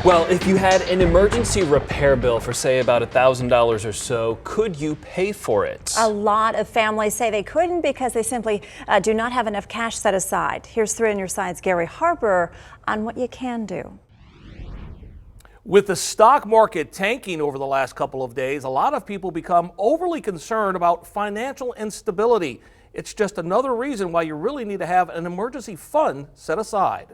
Well, if you had an emergency repair bill for, say, about $1,000 or so, could you pay for it? A lot of families say they couldn't because they simply do not have enough cash set aside. Here's 3 on Your Side's Gary Harper on what you can do. With the stock market tanking over the last couple of days, a lot of people become overly concerned about financial instability. It's just another reason why you really need to have an emergency fund set aside.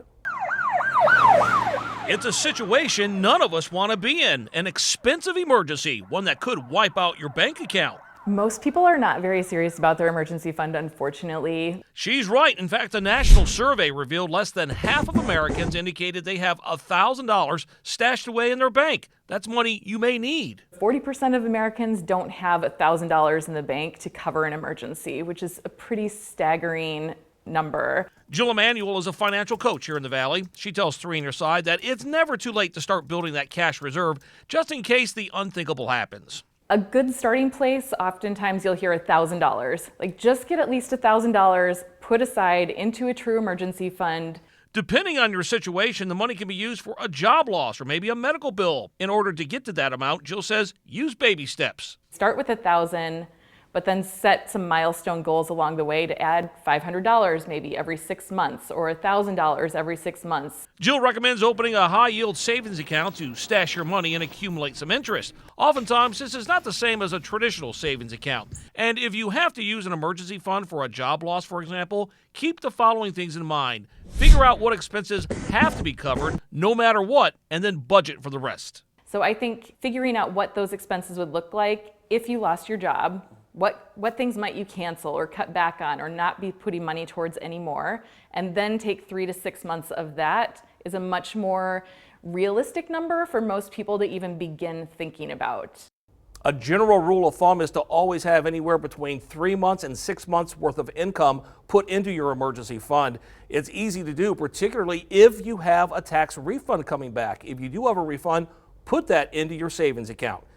It's a situation none of us want to be in, an expensive emergency, one that could wipe out your bank account. Most people are not very serious about their emergency fund, unfortunately. She's right. In fact, a national survey revealed less than half of Americans indicated they have $1,000 stashed away in their bank. That's money you may need. 40% of Americans don't have $1,000 in the bank to cover an emergency, which is a pretty staggering number. Jill Emanuel is a financial coach here in the Valley. She tells 3 on Your Side that it's never too late to start building that cash reserve just in case the unthinkable happens. A good starting place, oftentimes you'll hear $1,000. Like, just get at least $1,000 put aside into a true emergency fund. Depending on your situation, the money can be used for a job loss or maybe a medical bill. In order to get to that amount, Jill says use baby steps. Start with $1,000, but then set some milestone goals along the way to add $500 maybe every 6 months or $1,000 every 6 months. Jill recommends opening a high-yield savings account to stash your money and accumulate some interest. Oftentimes, this is not the same as a traditional savings account. And if you have to use an emergency fund for a job loss, for example, keep the following things in mind. Figure out what expenses have to be covered no matter what, and then budget for the rest. So I think figuring out what those expenses would look like if you lost your job, what things might you cancel or cut back on or not be putting money towards anymore, and then take 3 to 6 months of that is a much more realistic number for most people to even begin thinking about. A general rule of thumb is to always have anywhere between 3 months and 6 months worth of income put into your emergency fund. It's easy to do, particularly if you have a tax refund coming back. If you do have a refund, put that into your savings account.